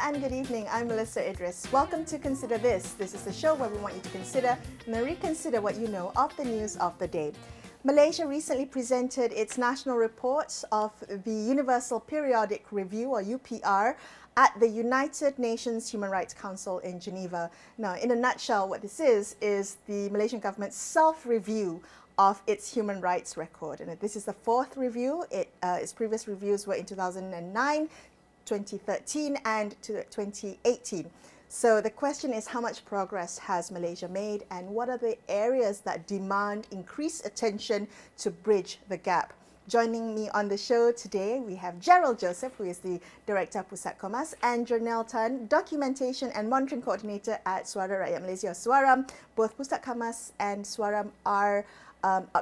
and good evening. I'm Melisa Idris. Welcome to Consider This. This is the show where we want you to consider and then reconsider what you know of the news of the day. Malaysia recently presented its national report of the Universal Periodic Review, or UPR, at the United Nations Human Rights Council in Geneva. Now, in a nutshell, what this is the Malaysian government's self-review of its human rights record. And this is the fourth review. Its previous reviews were in 2009, 2013 and to 2018. So the question is, how much progress has Malaysia made and what are the areas that demand increased attention to bridge the gap? Joining me on the show today, we have Jerald Joseph, who is the Director of Pusat Komas, and Jernell Tan, Documentation and Monitoring Coordinator at Suara Rakyat Malaysia, Suaram. Both Pusat Komas and Suaram are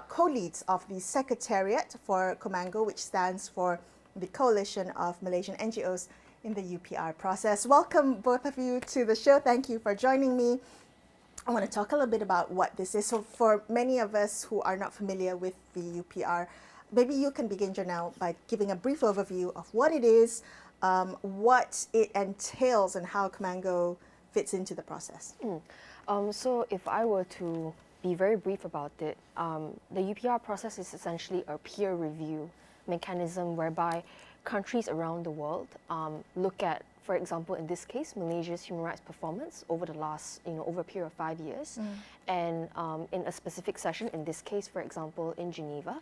co-leads of the secretariat for Comango, which stands for the Coalition of Malaysian NGOs in the UPR process. Welcome, both of you, to the show. Thank you for joining me. I want to talk a little bit about what this is. So for many of us who are not familiar with the UPR, maybe you can begin, Jernell, by giving a brief overview of what it is, what it entails, and how Comango fits into the process. So if I were to be very brief about it, the UPR process is essentially a peer review mechanism whereby countries around the world look at, for example, in this case, Malaysia's human rights performance over the last, over a period of 5 years. And in a specific session, in this case, for example, in Geneva,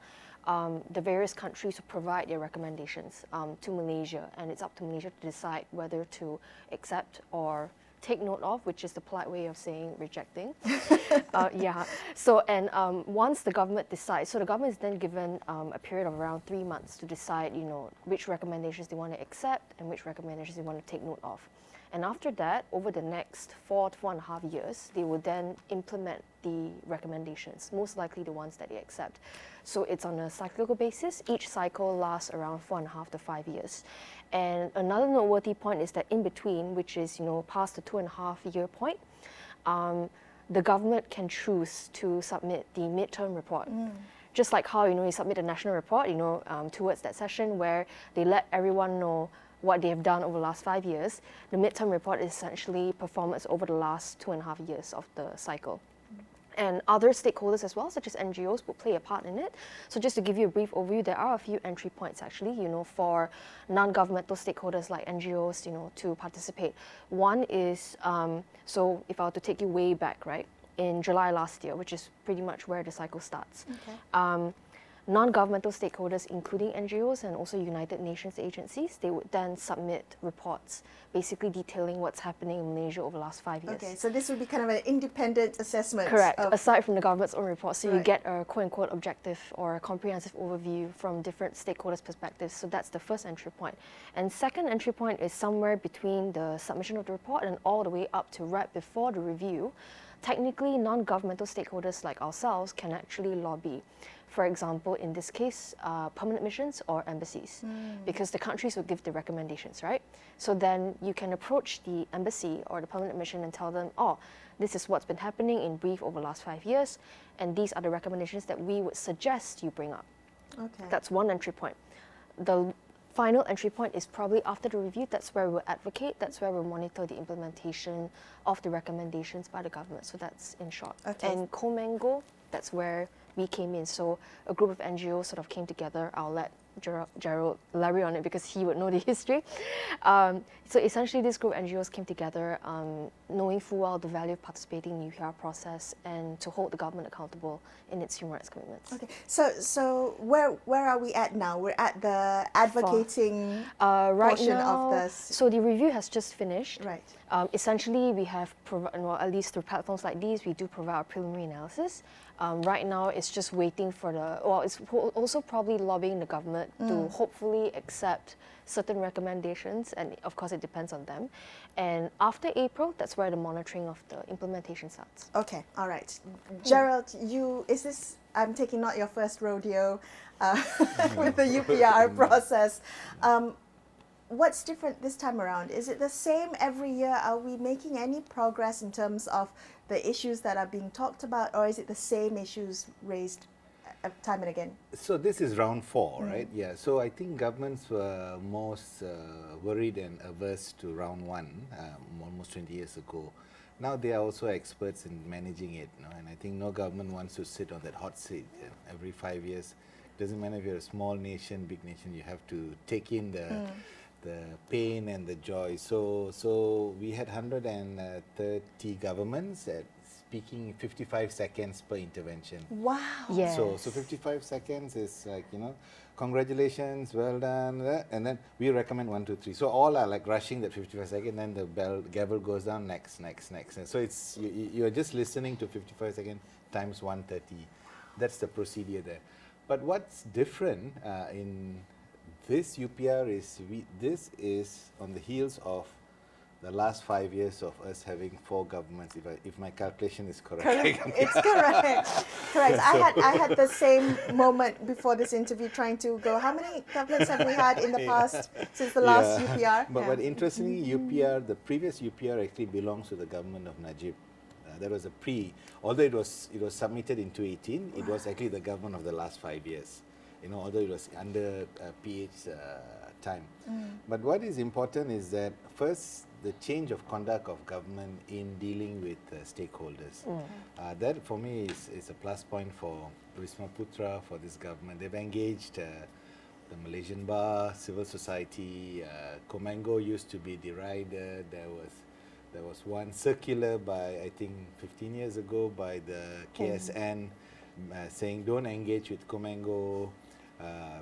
the various countries will provide their recommendations to Malaysia, and it's up to Malaysia to decide whether to accept or take note of, which is the polite way of saying rejecting. So, and once the government decides, so the government is then given a period of around 3 months to decide, which recommendations they want to accept and which recommendations they want to take note of. And after that, over the next 4 to 4.5 years, they will then implement the recommendations, most likely the ones that they accept. So it's on a cyclical basis. Each cycle lasts around 4.5 to 5 years. And another noteworthy point is that in between, which is past the 2.5-year point, the government can choose to submit the midterm report. Just like how you submit a national report, towards that session where they let everyone know what they have done over the last 5 years. The midterm report is essentially performance over the last 2.5 years of the cycle. And other stakeholders as well, such as NGOs, will play a part in it. So just to give you a brief overview, there are a few entry points actually, for non-governmental stakeholders like NGOs, to participate. One is, so if I were to take you way back, right, in July last year, which is pretty much where the cycle starts. Non-governmental stakeholders, including NGOs and also United Nations agencies, they would then submit reports basically detailing what's happening in Malaysia over the last 5 years. Okay, so this would be kind of an independent assessment. Correct, aside from the government's own report. So you get a quote-unquote objective or a comprehensive overview from different stakeholders' perspectives. So that's the first entry point. And second entry point is somewhere between the submission of the report and all the way up to right before the review. Technically, non-governmental stakeholders like ourselves can actually lobby. For example, in this case, permanent missions or embassies, because the countries will give the recommendations, right? So then you can approach the embassy or the permanent mission and tell them, this is what's been happening in brief over the last 5 years, and these are the recommendations that we would suggest you bring up. Okay. That's one entry point. The final entry point is probably after the review. That's where we'll advocate, that's where we'll monitor the implementation of the recommendations by the government. So that's in short. Okay. And Comango, that's where we came in. So a group of NGOs sort of came together. I'll let Jerald elaborate on it because he would know the history. So essentially this group of NGOs came together knowing full well the value of participating in the UPR process and to hold the government accountable in its human rights commitments. Okay, so where are we at now? We're at the advocating portion of this. So the review has just finished. Right. Essentially, we have, at least through platforms like these, we do provide a preliminary analysis. Right now, it's just waiting for it's also probably lobbying the government to hopefully accept certain recommendations, and of course it depends on them. And after April, that's where the monitoring of the implementation starts. Okay, all right. Jerald, I'm taking not your first rodeo with the UPR process. What's different this time around? Is it the same every year? Are we making any progress in terms of the issues that are being talked about, or is it the same issues raised time and again. So this is round 4, right? Yeah. So I think governments were most worried and averse to round 1 almost 20 years ago. Now they are also experts in managing it, and I think no government wants to sit on that hot seat every 5 years. Doesn't matter if you're a small nation, big nation, you have to take in the pain and the joy. So we had 130 governments speaking 55 seconds per intervention. Wow. Yes. So 55 seconds is like, congratulations, well done, and then we recommend 1, 2, 3. So all are like rushing that 55 seconds, then the gavel goes down, next. And so it's you're just listening to 55 seconds times 130. That's the procedure there. But what's different in this UPR is this is on the heels of the last 5 years of us having 4 governments, if my calculation is correct. It's correct. Correct. I had the same moment before this interview, trying to go, how many governments have we had in the past since the last UPR? But interestingly, UPR, the previous UPR actually belongs to the government of Najib. That was although it was submitted in 2018, it was actually the government of the last 5 years. Although it was under PH's time. But what is important is that first, the change of conduct of government in dealing with stakeholders. That for me is a plus point for Wisma Putra, for this government. They've engaged the Malaysian Bar, civil society. Comango used to be derided. There was one circular by, I think, 15 years ago by the KSN saying don't engage with Comango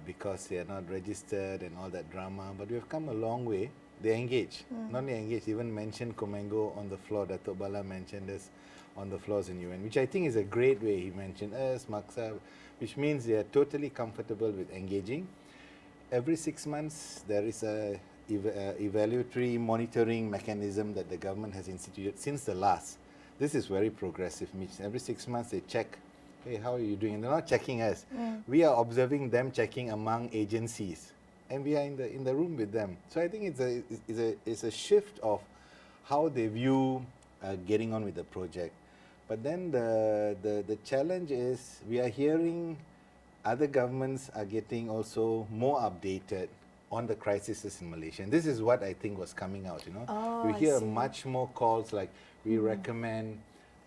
because they are not registered and all that drama. But we have come a long way. They engage, not only engage, even mentioned Comango on the floor. Datuk Bala mentioned us on the floors in UN, which I think is a great way. He mentioned us, Maksa, which means they are totally comfortable with engaging. Every 6 months, there is a evaluatory monitoring mechanism that the government has instituted since the last. This is very progressive. Every 6 months they check, hey, how are you doing? And they're not checking us. We are observing them checking among agencies, and we are in the room with them. So I think it's a shift of how they view getting on with the project. But then the challenge is we are hearing other governments are getting also more updated on the crises in Malaysia. And this is what I think was coming out, We hear much more calls like we recommend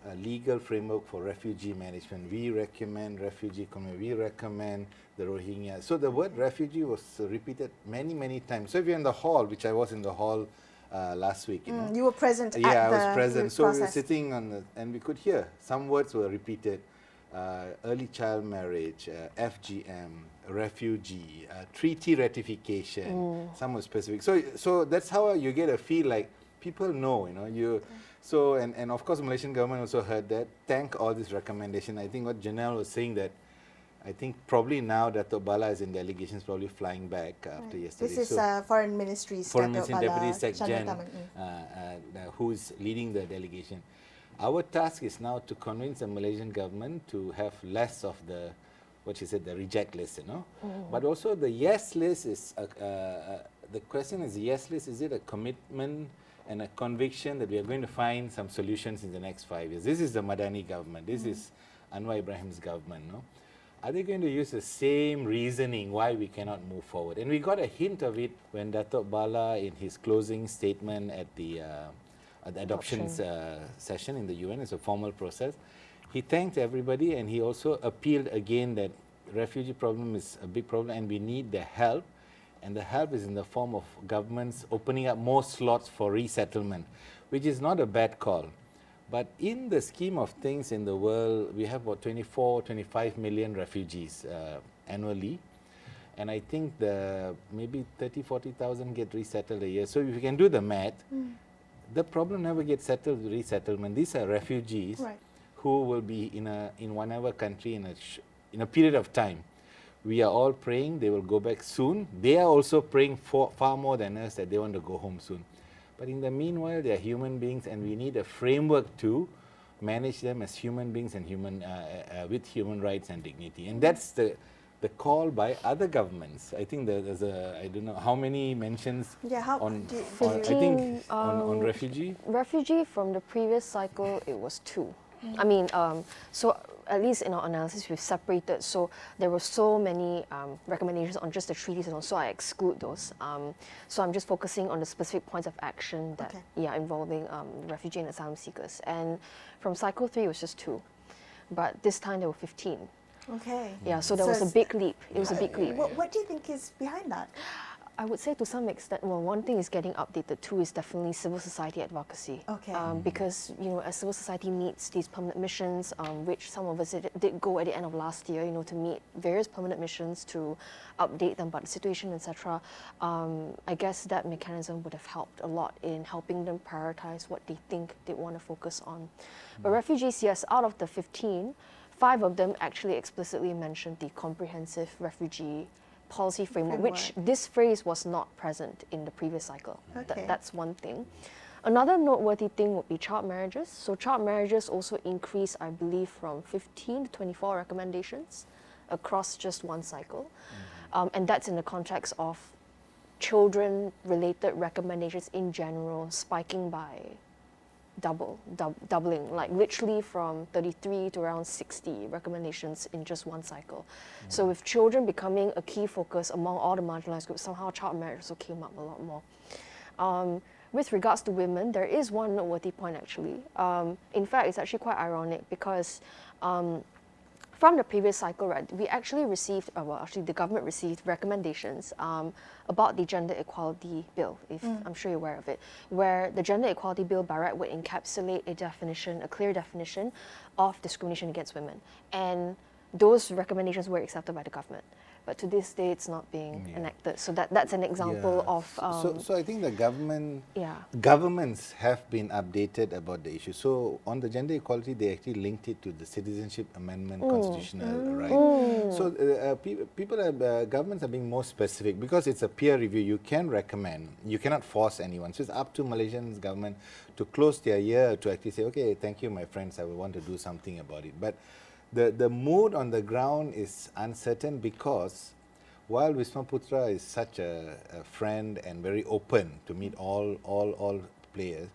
a legal framework for refugee management. We recommend refugee community. We recommend the Rohingya. So the word refugee was repeated many, many times. So if you're in the hall, which I was in the hall last week, You were present at the I was present. So process. we were sitting and we could hear some words were repeated. Early child marriage, FGM, refugee, treaty ratification, some were specific. So that's how you get a feel like people know, So, and of course, the Malaysian government also heard that. Thank all this recommendation. I think what Jernell was saying that, I think probably now Datuk Bala is in delegations, probably flying back after yesterday. This is Foreign Ministry's Foreign Datuk Ministry Bala, Deputy Sec Gen, Jernell who is leading the delegation. Our task is now to convince the Malaysian government to have less of the, what she said, the reject list, But also the yes list is, the question is, the yes list, is it a commitment and a conviction that we are going to find some solutions in the next 5 years? This is the Madani government. This is Anwar Ibrahim's government, Are they going to use the same reasoning why we cannot move forward? And we got a hint of it when Datuk Bala, in his closing statement at the adoptions session in the UN, it's a formal process. He thanked everybody, and he also appealed again that refugee problem is a big problem and we need the help. And the help is in the form of governments opening up more slots for resettlement, which is not a bad call. But in the scheme of things in the world, we have about 25 million refugees annually. And I think maybe 40,000 get resettled a year. So if you can do the math, the problem never gets settled with resettlement. These are refugees who will be in whatever country in a period of time. We are all praying they will go back soon. They are also praying far more than us that they want to go home soon. But in the meanwhile, they are human beings, and we need a framework to manage them as human beings and with human rights and dignity. And that's the call by other governments. I think there's I don't know how many mentions on refugee. Refugee from the previous cycle, it was 2. I mean, so at least in our analysis, we've separated. So there were so many recommendations on just the treaties, and so I exclude those. So I'm just focusing on the specific points of action that, involving refugee and asylum seekers. And from cycle 3, it was just 2, but this time there were 15. Okay. Yeah, so there was a big leap. It was a big leap. What do you think is behind that? I would say to some extent, well, one thing is getting updated. 2 is definitely civil society advocacy. Okay. Because, as civil society meets these permanent missions, which some of us did go at the end of last year, to meet various permanent missions to update them about the situation, etc. I guess that mechanism would have helped a lot in helping them prioritize what they think they want to focus on. But refugees, yes, out of the 15, 5 of them actually explicitly mentioned the comprehensive refugee policy framework, which this phrase was not present in the previous cycle. Okay. That's one thing. Another noteworthy thing would be child marriages. So child marriages also increased, I believe, from 15 to 24 recommendations across just one cycle. And that's in the context of children-related recommendations in general spiking by doubling, like literally from 33 to around 60 recommendations in just one cycle. So with children becoming a key focus among all the marginalized groups, somehow child marriage also came up a lot more. With regards to women, there is one noteworthy point actually. In fact, it's actually quite ironic because from the previous cycle, right, we actually received, the government received recommendations about the Gender Equality Bill, if I'm sure you're aware of it, where the Gender Equality Bill by right would encapsulate a clear definition of discrimination against women. And those recommendations were accepted by the government. But to this day, it's not being enacted. So that's an example of... So I think the governments have been updated about the issue. So on the gender equality, they actually linked it to the Citizenship Amendment constitutional right. So governments are being more specific because it's a peer review. You can recommend. You cannot force anyone. So it's up to Malaysian government to close their ear to actually say, okay, thank you, my friends, I will want to do something about it. But the mood on the ground is uncertain because while Wisma Putra is such a friend and very open to meet all players,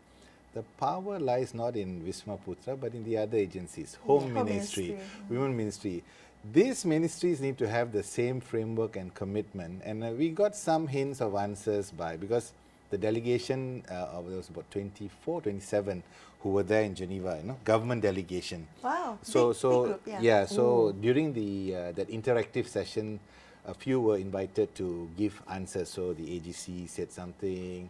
the power lies not in Wisma Putra but in the other agencies, Home Ministry, Women Ministry. These ministries need to have the same framework and commitment, and we got some hints of answers because the delegation of there was about 24, 27 who were there in Geneva, government delegation. Wow. So big group, so during that interactive session, a few were invited to give answers. So the AGC said something,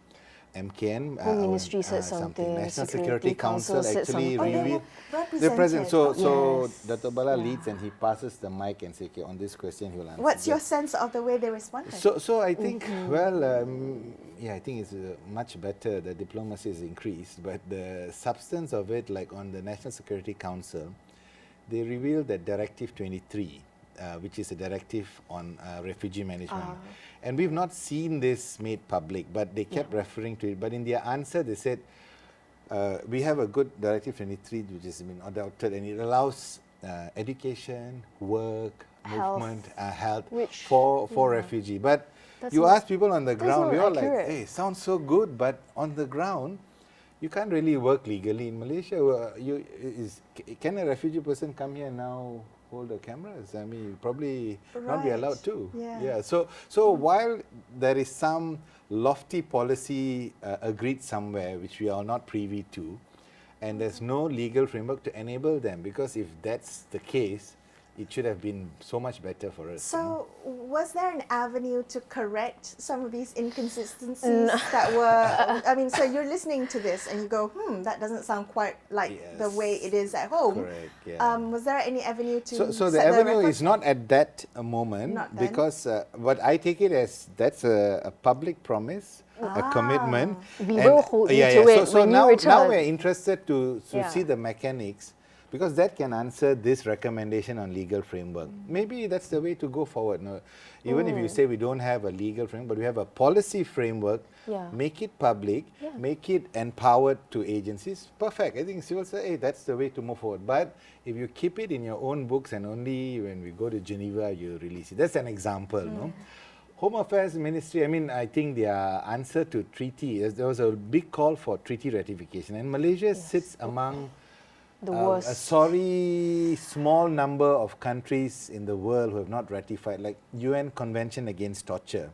MKN, Home Ministry said something, National Security Council actually revealed. They're present. So Yes. Dr. Bala leads and he passes the mic and says, okay, on this question he will answer. What's your sense of the way they responded? So I think, I think it's much better. The diplomacy is increased, but the substance of it, like on the National Security Council, they revealed that Directive 23, which is a directive on refugee management. And we've not seen this made public, but they kept referring to it. But in their answer, they said, we have a good Directive 23, which has been adopted, and it allows education, work, movement, health for refugee. But you ask people on the ground, we all like, hey, sounds so good, but on the ground, you can't really work legally in Malaysia. Can a refugee person come here now? Hold the cameras? I mean, probably not be allowed to. So while there is some lofty policy agreed somewhere, which we are not privy to, and there's no legal framework to enable them, because if that's the case, it should have been so much better for us. So, was there an avenue to correct some of these inconsistencies that were, I mean, so you're listening to this and you go, that doesn't sound quite like the way it is at home. Correct, was there any avenue to So the avenue is not at that moment, because what I take it as that's a public promise, a commitment. We will hold you to it so when now, you return. now we're interested to see the mechanics, because that can answer this recommendation on legal framework. Maybe that's the way to go forward. No, even if you say we don't have a legal framework, but we have a policy framework, make it public, make it empowered to agencies, perfect. I think civil say, hey, that's the way to move forward. But if you keep it in your own books and only when we go to Geneva, you release it. That's an example, no? Home Affairs Ministry, I mean, I think their answer to treaty, there was a big call for treaty ratification. And Malaysia sits among The a worst. sorry small number of countries in the world who have not ratified, like UN Convention Against Torture.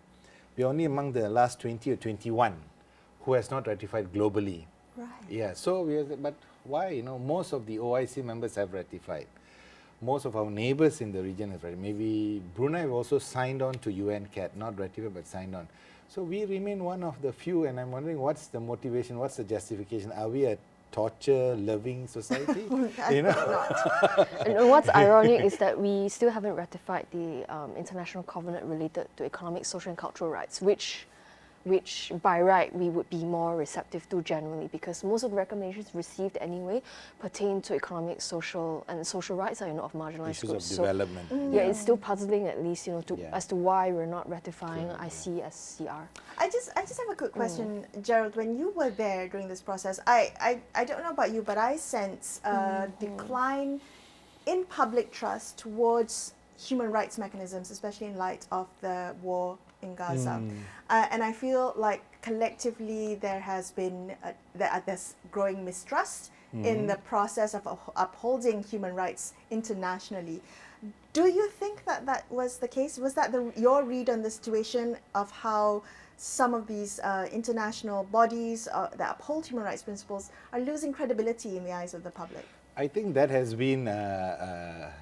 We're only among the last 20 or 21 who has not ratified globally. Right. Yeah, so but why? You know, most of the OIC members have ratified. Most of our neighbors in the region have ratified. Maybe Brunei have also signed on to UNCAT, not ratified but signed on. So we remain one of the few, and I'm wondering what's the motivation, what's the justification? Are we a torture-loving society? You know? And what's ironic is that we still haven't ratified the international covenant related to economic, social and cultural rights, which by right we would be more receptive to generally, because most of the recommendations received anyway pertain to economic, social rights, of marginalized Issues groups. of development. Yeah, it's still puzzling at least, Yeah. as to why we're not ratifying ICSCR. I just have a quick question, Jerald. When you were there during this process, I don't know about you, but I sense a decline in public trust towards human rights mechanisms, especially in light of the war in Gaza. And I feel like collectively there has been there's growing mistrust in the process of upholding human rights internationally. Do you think that was the case? Was that your read on the situation of how some of these international bodies that uphold human rights principles are losing credibility in the eyes of the public? I think that has been a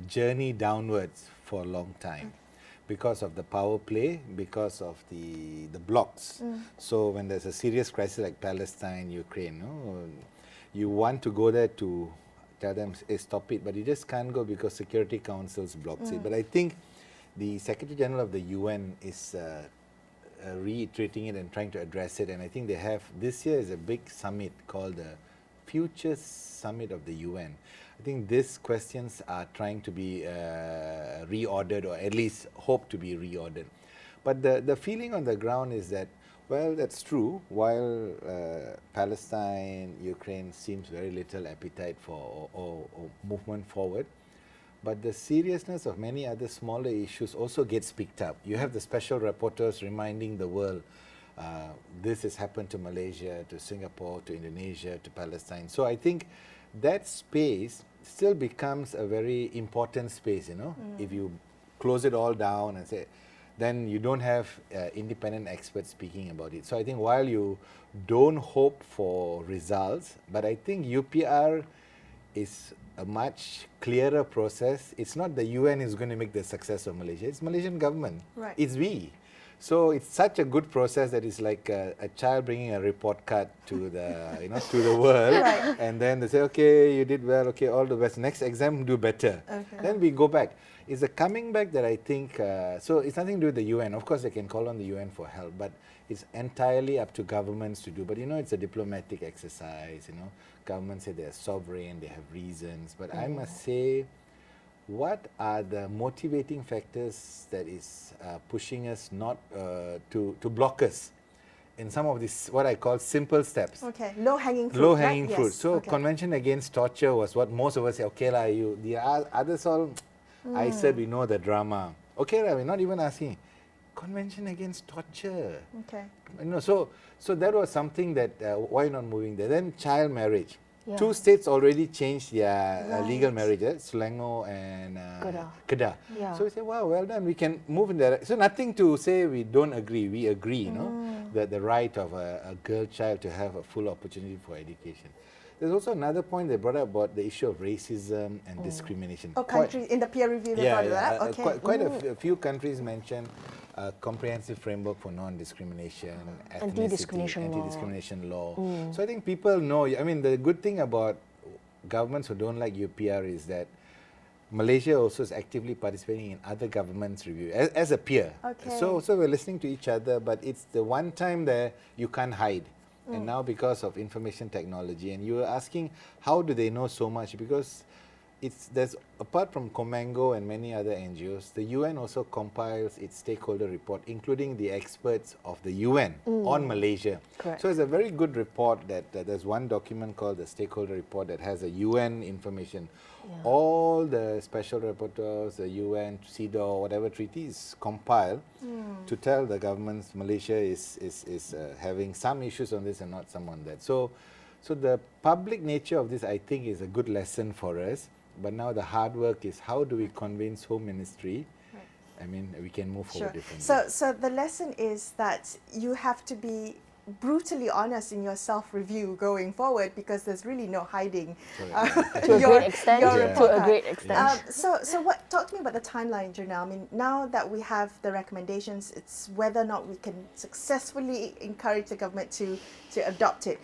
journey downwards for a long time. Because of the power play, because of the blocs. So when there's a serious crisis like Palestine, Ukraine, you want to go there to tell them, hey, stop it, but you just can't go because Security Councils blocks it. But I think the Secretary General of the UN is reiterating it and trying to address it, and I think they have, this year is a big summit called the Future Summit of the UN. I think these questions are trying to be reordered, or at least hope to be reordered. But the feeling on the ground is that, well, that's true. While Palestine, Ukraine seems very little appetite for or movement forward, but the seriousness of many other smaller issues also gets picked up. You have the special rapporteurs reminding the world, this has happened to Malaysia, to Singapore, to Indonesia, to Palestine. So I think that space still becomes a very important space, If you close it all down and say, then you don't have independent experts speaking about it. So I think while you don't hope for results, but I think UPR is a much clearer process. It's not the UN is going to make the success of Malaysia, it's Malaysian government. Right. It's we. So it's such a good process that it's like a child bringing a report card to the to the world, Right. and then they say, okay, you did well, okay, all the best. Next exam, do better. Okay. Then we go back. It's a coming back that I think. So it's nothing to do with the UN. Of course, they can call on the UN for help, but it's entirely up to governments to do. But it's a diplomatic exercise. Governments say they're sovereign, they have reasons. But I must say, what are the motivating factors that is pushing us not to block us in some of these, what I call simple steps? Okay, low-hanging fruit. Low-hanging right? fruit. Yes. So okay. Convention Against Torture was what most of us say, okay, the others all, I said we know the drama. Okay, we're not even asking. Convention Against Torture. Okay. So that was something that, why not moving there? Then child marriage. Yeah. 2 states already changed their Right. legal marriage, Selangor and Kedah. Yeah. So we say, wow, well done. We can move in there. So nothing to say we don't agree. We agree, that the right of a girl child to have a full opportunity for education. There's also another point they brought up about the issue of racism and discrimination. Oh, countries in the peer review they brought that? Okay. Quite a few countries mentioned a comprehensive framework for non-discrimination, anti-discrimination law. So I think people know. I mean, the good thing about governments who don't like UPR is that Malaysia also is actively participating in other governments' review as a peer. Okay. So we're listening to each other, but it's the one time there you can't hide. And now because of information technology, and you were asking how do they know so much, because there's apart from Comango and many other NGOs, the UN also compiles its stakeholder report, including the experts of the UN on Malaysia. Correct. So it's a very good report that there's one document called the stakeholder report that has a UN information. Yeah. All the special rapporteurs, the UN, CEDAW, whatever treaties compile to tell the governments Malaysia is having some issues on this and not some on that. So So the public nature of this, I think, is a good lesson for us. But now the hard work is how do we convince Home Ministry? Right. I mean, we can move forward differently. So the lesson is that you have to be brutally honest in your self-review going forward, because there's really no hiding To a great extent. To a great extent. So talk to me about the timeline, Jernell. I mean, now that we have the recommendations, it's whether or not we can successfully encourage the government to adopt it.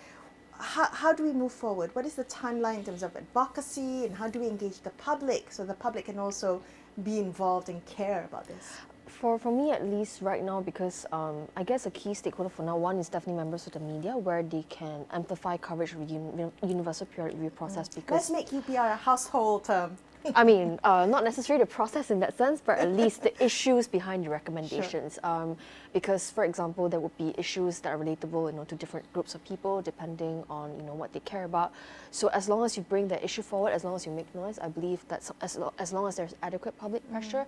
How do we move forward? What is the timeline in terms of advocacy, and how do we engage the public so the public can also be involved and care about this? For me, at least right now, because I guess a key stakeholder for now, one is definitely members of the media, where they can amplify coverage of the universal periodic review process. Because let's make UPR a household term. I mean, not necessarily the process in that sense, but at least the issues behind the recommendations. Sure. Because, for example, there would be issues that are relatable, to different groups of people, depending on what they care about. So as long as you bring the issue forward, as long as you make noise, I believe that as long as there's adequate public pressure,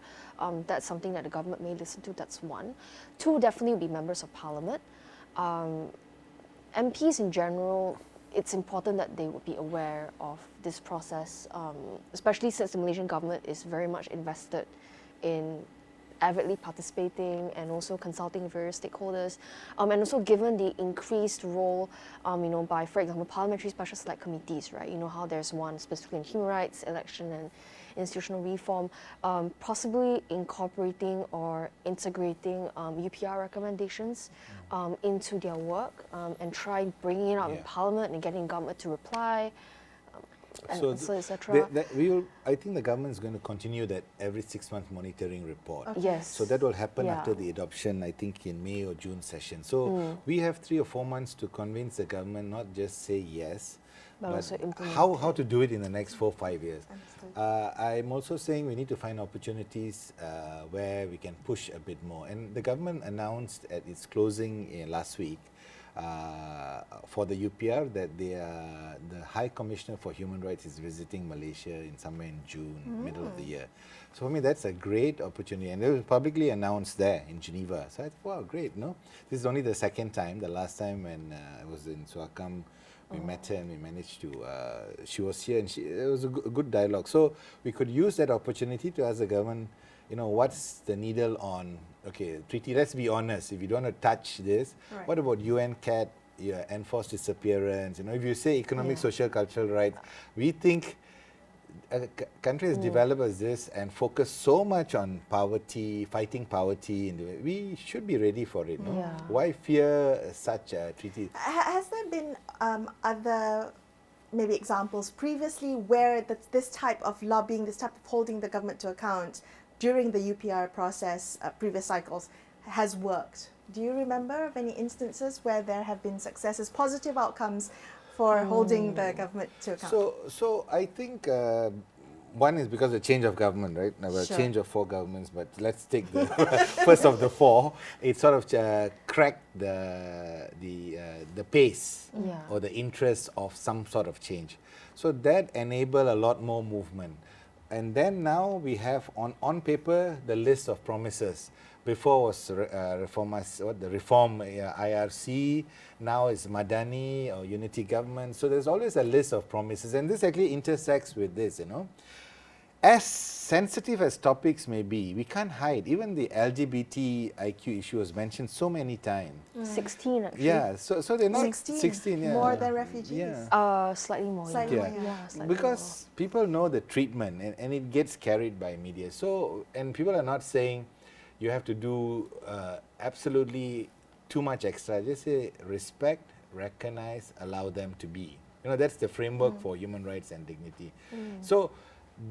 that's something that the government may listen to. That's one. Two, definitely would be members of parliament. MPs in general, it's important that they would be aware of this process, especially since the Malaysian government is very much invested in avidly participating and also consulting various stakeholders, and also given the increased role, by, for example, parliamentary special select committees, right? You know how there's one specifically in human rights, election and institutional reform, possibly incorporating or integrating UPR recommendations into their work, and try bringing it out in Parliament and getting government to reply, etc. I think the government is going to continue that every 6-month monitoring report. Okay. Yes. So that will happen after the adoption, I think, in May or June session. So we have 3 or 4 months to convince the government, not just say yes, but also implement how to do it in the next 4 or 5 years. I'm also saying we need to find opportunities where we can push a bit more. And the government announced at its closing last week for the UPR that the High Commissioner for Human Rights is visiting Malaysia in somewhere in June, middle of the year. So for me, that's a great opportunity, and it was publicly announced there in Geneva. So I thought, wow, great, no? This is only the second time. The last time when I was in Suakam, we met her and we managed to, she was here, and it was a good dialogue. So we could use that opportunity to ask the government, what's the needle on, treaty, let's be honest, if you don't want to touch this, what about UN CAT, enforced disappearance, if you say economic, social, cultural rights, we think a country as developed as this and focus so much on poverty, fighting poverty, we should be ready for it, no? Why fear such a treaty? Has there been other maybe examples previously where this type of lobbying, this type of holding the government to account during the UPR process, previous cycles, has worked? Do you remember of any instances where there have been successes, positive outcomes for holding the government to account? So I think one is because of the change of government, right? Now, a change of 4 governments, but let's take the first of the 4. It sort of cracked the pace or the interest of some sort of change. So that enabled a lot more movement. And then now we have on paper the list of promises. Before was the reform IRC, now it's Madani or unity government. So there's always a list of promises, and this actually intersects with this, As sensitive as topics may be, we can't hide. Even the LGBTIQ issue was mentioned so many times. 16 actually. Yeah, so they're not 16, more than refugees. Yeah. Slightly more. Slightly more, slightly because people know the treatment and it gets carried by media. So, and people are not saying you have to do absolutely too much extra. Just say respect, recognize, allow them to be. That's the framework for human rights and dignity. So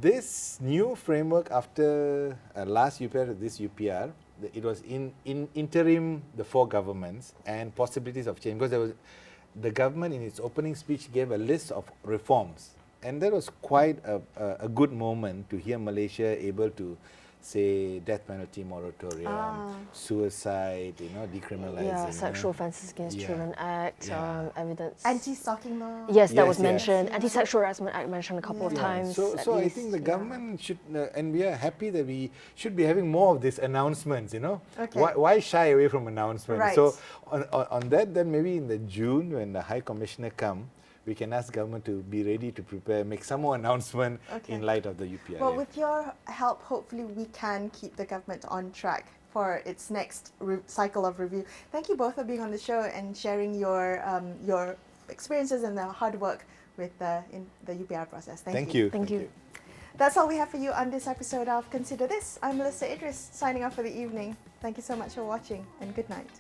this new framework after last UPR, this UPR, it was in interim, the 4 governments and possibilities of change, because the government in its opening speech gave a list of reforms, and that was quite a good moment to hear Malaysia able to say death penalty moratorium, suicide, decriminalizing. Sexual Offences Against Children Act, evidence. Anti-stalking law. Yes, that was mentioned. Anti-Sexual Harassment Act mentioned a couple of times. So I think the government should, and we are happy that we should be having more of these announcements, Okay. Why shy away from announcements? Right. So on that, then maybe in the June when the High Commissioner come, we can ask government to be ready to prepare, make some more announcement in light of the UPR. Well, with your help, hopefully we can keep the government on track for its next cycle of review. Thank you both for being on the show and sharing your experiences and the hard work with in the UPR process. Thank you. Thank you. That's all we have for you on this episode of Consider This. I'm Melisa Idris, signing off for the evening. Thank you so much for watching, and good night.